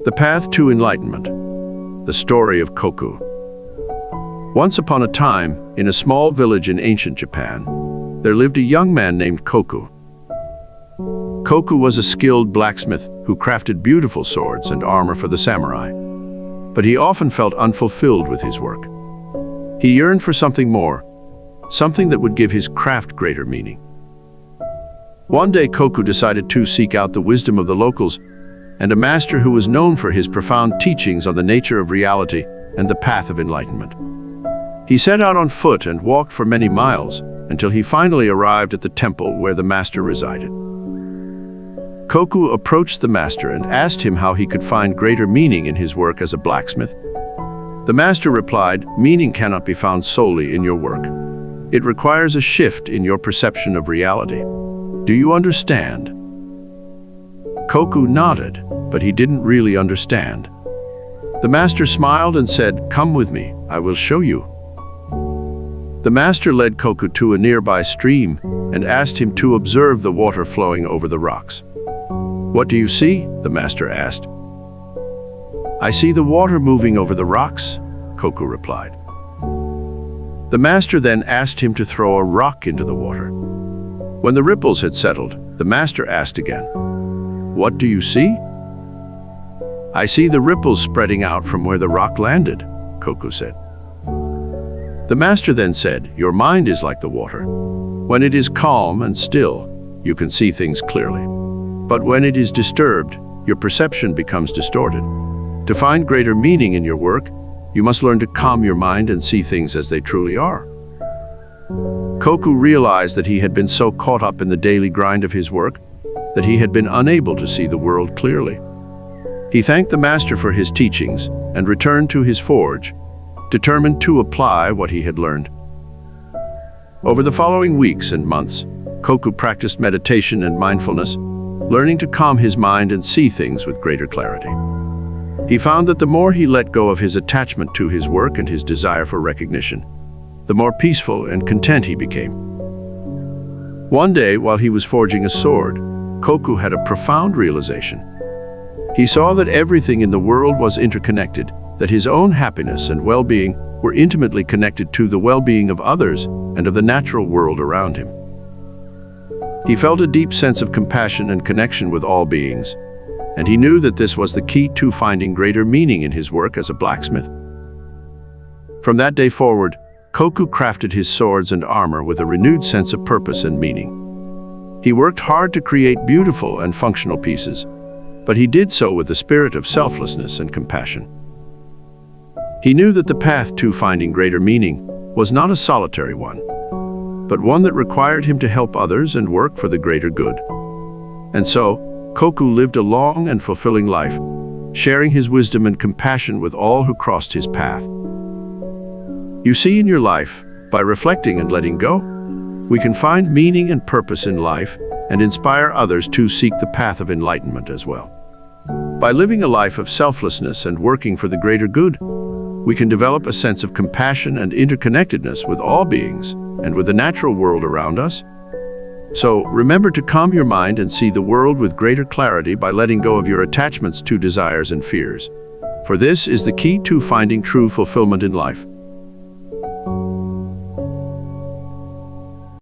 The Path to Enlightenment. The story of Koku. Once upon a time, in a small village in ancient Japan, there lived a young man named Koku. Koku was a skilled blacksmith who crafted beautiful swords and armor for the samurai. But he often felt unfulfilled with his work. He yearned for something more, something that would give his craft greater meaning. One day, Koku decided to seek out the wisdom of the locals and a master who was known for his profound teachings on the nature of reality and the path of enlightenment. He set out on foot and walked for many miles until he finally arrived at the temple where the master resided. Koku approached the master and asked him how he could find greater meaning in his work as a blacksmith. The master replied, "Meaning cannot be found solely in your work. It requires a shift in your perception of reality. Do you understand?" Koku nodded, but he didn't really understand. The master smiled and said, "Come with me, I will show you." The master led Koku to a nearby stream and asked him to observe the water flowing over the rocks. "What do you see?" the master asked. "I see the water moving over the rocks," Koku replied. The master then asked him to throw a rock into the water. When the ripples had settled, the master asked again, "What do you see?" "I see the ripples spreading out from where the rock landed," Koku said. The master then said, "Your mind is like the water. When it is calm and still, you can see things clearly. But when it is disturbed, your perception becomes distorted. To find greater meaning in your work, you must learn to calm your mind and see things as they truly are." Koku realized that he had been so caught up in the daily grind of his work that he had been unable to see the world clearly. He thanked the master for his teachings and returned to his forge, determined to apply what he had learned. Over the following weeks and months, Koku practiced meditation and mindfulness, learning to calm his mind and see things with greater clarity. He found that the more he let go of his attachment to his work and his desire for recognition, the more peaceful and content he became. One day, while he was forging a sword, Koku had a profound realization. He saw that everything in the world was interconnected, that his own happiness and well-being were intimately connected to the well-being of others and of the natural world around him. He felt a deep sense of compassion and connection with all beings, and he knew that this was the key to finding greater meaning in his work as a blacksmith. From that day forward, Koku crafted his swords and armor with a renewed sense of purpose and meaning. He worked hard to create beautiful and functional pieces, but he did so with a spirit of selflessness and compassion. He knew that the path to finding greater meaning was not a solitary one, but one that required him to help others and work for the greater good. And so, Koku lived a long and fulfilling life, sharing his wisdom and compassion with all who crossed his path. You see, in your life, by reflecting and letting go, we can find meaning and purpose in life and inspire others to seek the path of enlightenment as well. By living a life of selflessness and working for the greater good, we can develop a sense of compassion and interconnectedness with all beings and with the natural world around us. So, remember to calm your mind and see the world with greater clarity by letting go of your attachments to desires and fears. For this is the key to finding true fulfillment in life.